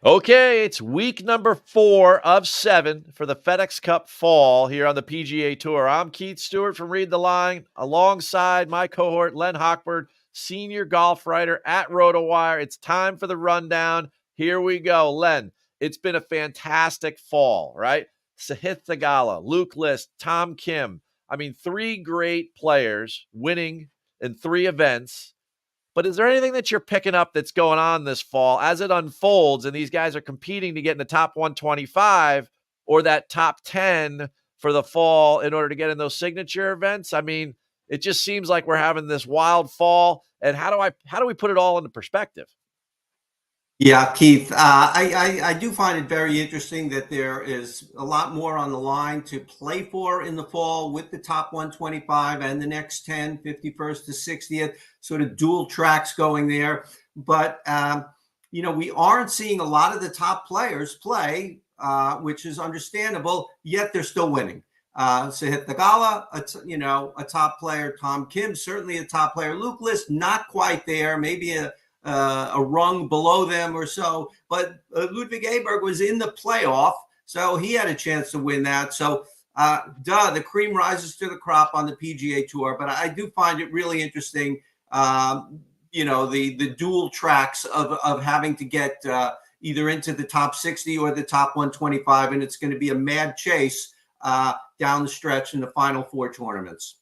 Okay, it's week number 4 of 7 for the FedEx Cup Fall here on the PGA Tour. I'm Keith Stewart from Read the Line, alongside my cohort, Len Hochberg, senior golf writer at RotoWire. It's time for the rundown. Here we go. Len, it's been a fantastic fall, right? Sahith Theegala, Luke List, Tom Kim. I mean, 3 great players winning in 3 events. But is there anything that you're picking up that's going on this fall as it unfolds and these guys are competing to get in the top 125 or that top 10 for the fall in order to get in those signature events? I mean, it just seems like we're having this wild fall. And how do we put it all into perspective? Yeah, Keith, I do find it very interesting that there is a lot more on the line to play for in the fall with the top 125 and the next 10, 51st to 60th, sort of dual tracks going there. But, we aren't seeing a lot of the top players play, which is understandable, yet they're still winning. Sahith Theegala, a top player. Tom Kim, certainly a top player. Luke List, not quite there. Maybe a rung below them or so. But Ludwig Aberg was in the playoff, so he had a chance to win that. So, the cream rises to the crop on the PGA Tour. But I do find it really interesting, the dual tracks of having to get either into the top 60 or the top 125, and it's going to be a mad chase down the stretch in the final 4 tournaments.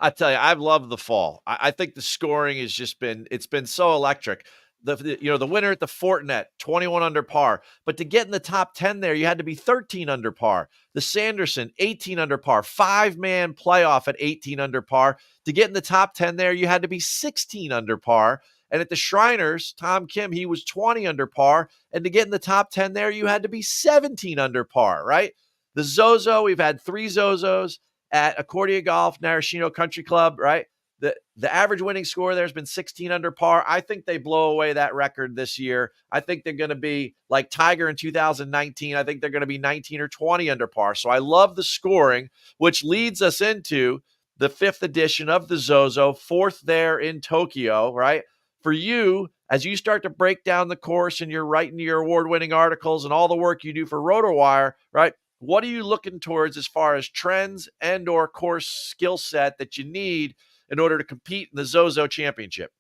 I tell you, I've loved the fall. I think the scoring has just it's been so electric. The winner at the Fortinet, 21 under par. But to get in the top 10 there, you had to be 13 under par. The Sanderson, 18 under par. 5-man playoff at 18 under par. To get in the top 10 there, you had to be 16 under par. And at the Shriners, Tom Kim, he was 20 under par. And to get in the top 10 there, you had to be 17 under par, right? The ZOZO, we've had 3 ZOZOs at Accordia Golf, Narashino Country Club, right? The average winning score there has been 16 under par. I think they blow away that record this year. I think they're going to be like Tiger in 2019. I think they're going to be 19 or 20 under par. So I love the scoring, which leads us into the 5th edition of the ZOZO, 4th there in Tokyo, right? For you, as you start to break down the course and you're writing your award-winning articles and all the work you do for RotoWire, right? What are you looking towards as far as trends and or course skill set that you need in order to compete in the ZOZO Championship?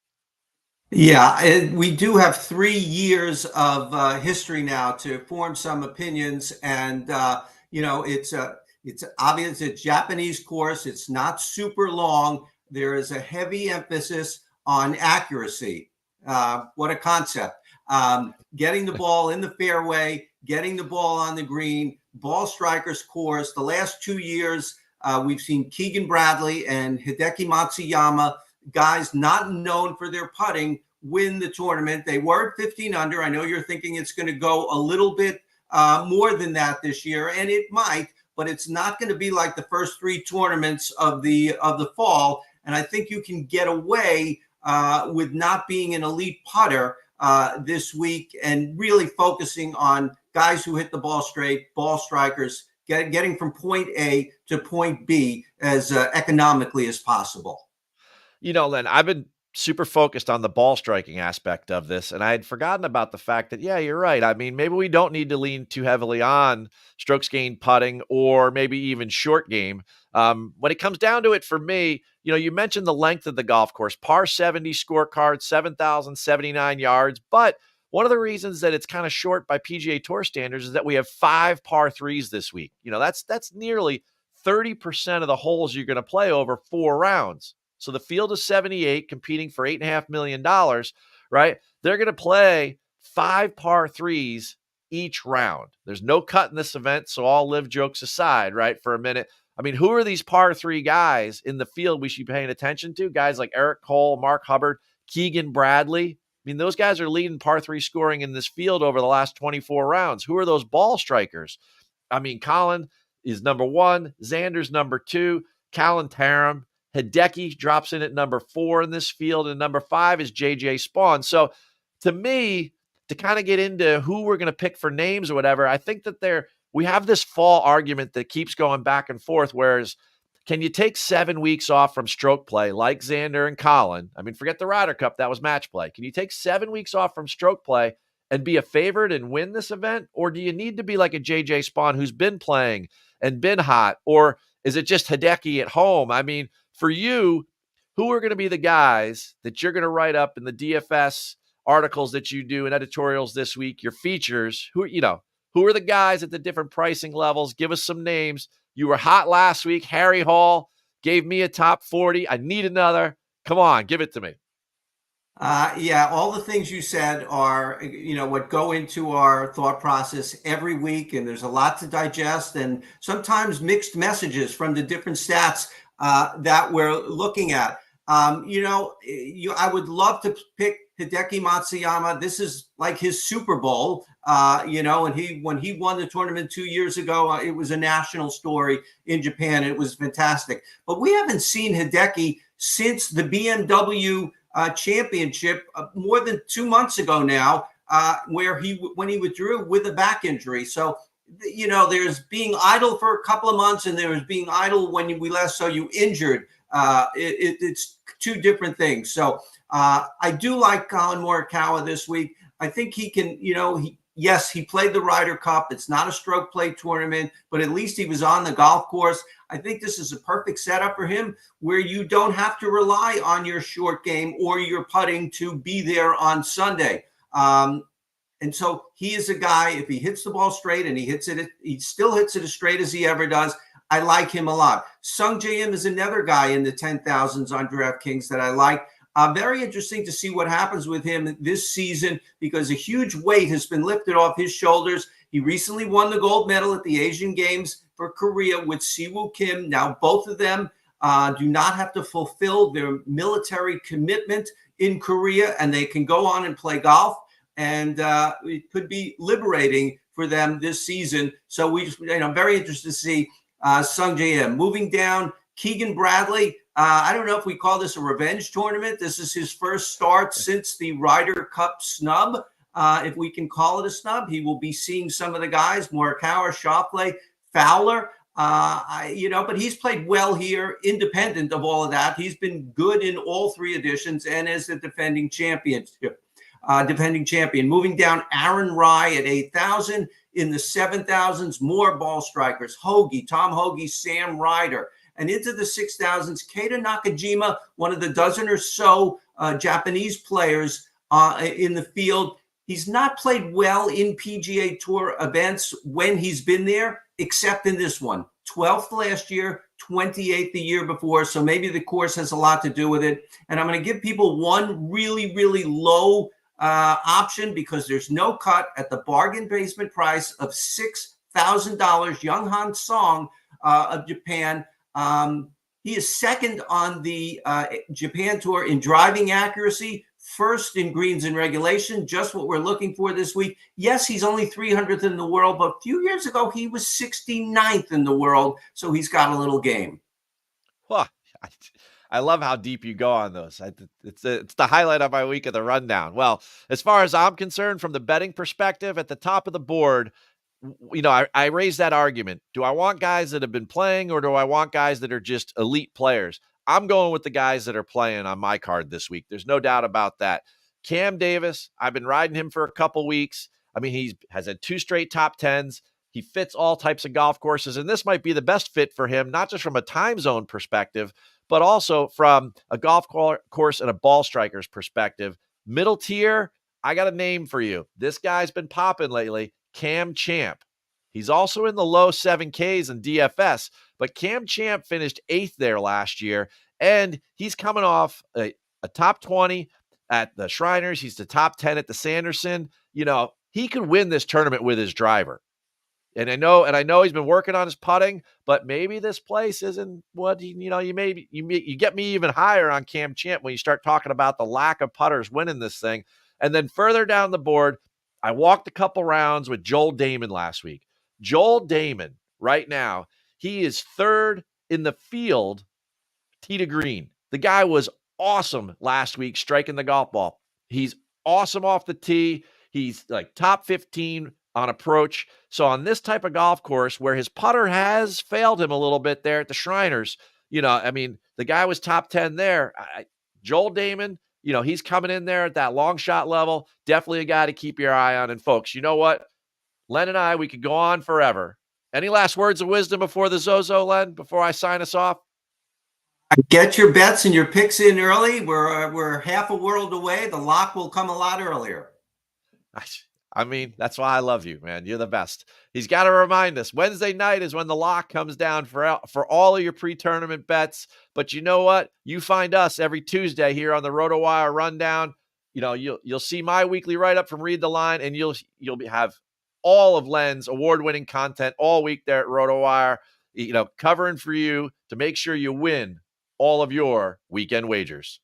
Yeah, we do have 3 years of history now to form some opinions, and it's obvious it's a Japanese course. It's not super long. There is a heavy emphasis on accuracy. What a concept! Getting the ball in the fairway, getting the ball on the green. Ball strikers course. The last 2 years, we've seen Keegan Bradley and Hideki Matsuyama, guys not known for their putting, win the tournament. They were at 15 under. I know you're thinking it's going to go a little bit more than that this year, and it might, but it's not going to be like the first 3 tournaments of the fall. And I think you can get away with not being an elite putter this week and really focusing on guys who hit the ball straight, ball strikers, getting from point A to point B as economically as possible. Len, I've been super focused on the ball striking aspect of this, and I had forgotten about the fact that, yeah, you're right. I mean, maybe we don't need to lean too heavily on strokes gained putting or maybe even short game. When it comes down to it, for me, you mentioned the length of the golf course, par 70 scorecard, 7,079 yards, but one of the reasons that it's kind of short by PGA Tour standards is that we have 5 par 3s this week. That's nearly 30% of the holes you're going to play over 4 rounds. So the field is 78, competing for $8.5 million, right? They're going to play 5 par 3s each round. There's no cut in this event, so all live jokes aside, right, for a minute. I mean, who are these par 3 guys in the field we should be paying attention to? Guys like Eric Cole, Mark Hubbard, Keegan Bradley. I mean, those guys are leading par 3 scoring in this field over the last 24 rounds. Who are those ball strikers? I mean, Colin is number 1, Xander's number 2, Callan Tarum, Hideki drops in at number 4 in this field, and number 5 is JJ Spawn. So to me, to kind of get into who we're going to pick for names or whatever, I think that we have this fall argument that keeps going back and forth, whereas can you take 7 weeks off from stroke play like Xander and Colin? I mean, forget the Ryder Cup. That was match play. Can you take 7 weeks off from stroke play and be a favorite and win this event? Or do you need to be like a JJ Spawn who's been playing and been hot? Or is it just Hideki at home? I mean, for you, who are going to be the guys that you're going to write up in the DFS articles that you do and editorials this week, your features? Who are the guys at the different pricing levels? Give us some names. You were hot last week. Harry Hall gave me a top 40. I need another. Come on, give it to me. Yeah, all the things you said are, what go into our thought process every week, and there's a lot to digest, and sometimes mixed messages from the different stats that we're looking at. I would love to pick Hideki Matsuyama. This is like his Super Bowl, and when he won the tournament 2 years ago, it was a national story in Japan. It was fantastic. But we haven't seen Hideki since the BMW championship more than 2 months ago now, when he withdrew with a back injury. So, there's being idle for a couple of months, and there was being idle when we last saw you injured. It's two different things. So I do like Colin Morikawa this week. I think he can, he played the Ryder Cup. It's not a stroke play tournament, but at least he was on the golf course. I think this is a perfect setup for him where you don't have to rely on your short game or your putting to be there on Sunday. And so he is a guy, if he hits the ball straight and he still hits it as straight as he ever does, I like him a lot. Sung J M is another guy in the 10,000s on DraftKings that I like. Very interesting to see what happens with him this season because a huge weight has been lifted off his shoulders. He recently won the gold medal at the Asian Games for Korea with Siwoo Kim. Now, both of them do not have to fulfill their military commitment in Korea, and they can go on and play golf. And it could be liberating for them this season. So I'm very interested to see Sung J M. Moving down, Keegan Bradley. I don't know if we call this a revenge tournament. This is his first start since the Ryder Cup snub. If we can call it a snub, he will be seeing some of the guys, Morikawa, Schauffele, Fowler. But he's played well here, independent of all of that. He's been good in all three editions and as the defending champion. Moving down, Aaron Rai at 8,000. In the 7,000s, more ball strikers. Tom Hoagie, Sam Ryder. And into the 6,000s, Keita Nakajima, one of the dozen or so Japanese players in the field. He's not played well in PGA Tour events when he's been there, except in this one. 12th last year, 28th the year before. So maybe the course has a lot to do with it. And I'm going to give people one really, really low option because there's no cut at the bargain basement price of $6,000. Young Han Song of Japan. He is second on the Japan Tour in driving accuracy, first in greens and regulation, just what we're looking for this week. Yes, he's only 300th in the world, but a few years ago, he was 69th in the world, so he's got a little game. Well, I love how deep you go on those. It's the highlight of my week of the rundown. Well, as far as I'm concerned, from the betting perspective, at the top of the board, I raised that argument. Do I want guys that have been playing or do I want guys that are just elite players? I'm going with the guys that are playing on my card this week. There's no doubt about that. Cam Davis, I've been riding him for a couple weeks. I mean, he has had 2 straight top 10s. He fits all types of golf courses, and this might be the best fit for him, not just from a time zone perspective, but also from a golf course and a ball striker's perspective. Middle tier, I got a name for you. This guy's been popping lately, Cam Champ. He's also in the low 7Ks in DFS, but Cam Champ finished 8th there last year, and he's coming off a top 20 at the Shriners. He's the top 10 at the Sanderson. He could win this tournament with his driver. And I know he's been working on his putting, but maybe this place isn't what you get me even higher on Cam Champ when you start talking about the lack of putters winning this thing. And then further down the board, I walked a couple rounds with Joel Damon last week. Joel Damon, right now, he is 3rd in the field, tee to green. The guy was awesome last week striking the golf ball. He's awesome off the tee. He's like top 15 on approach. So on this type of golf course where his putter has failed him a little bit there at the Shriners, the guy was top 10 there. Joel Damon, he's coming in there at that long shot level. Definitely a guy to keep your eye on. And folks, you know what? Len and I, we could go on forever. Any last words of wisdom before the Zozo, Len, before I sign us off? Get your bets and your picks in early. We're half a world away. The lock will come a lot earlier. I mean, that's why I love you, man. You're the best. He's got to remind us Wednesday night is when the lock comes down for all of your pre-tournament bets. But you know what? You find us every Tuesday here on the RotoWire Rundown. You'll see my weekly write-up from Read the Line, and you'll have all of Len's award-winning content all week there at RotoWire, covering for you to make sure you win all of your weekend wagers.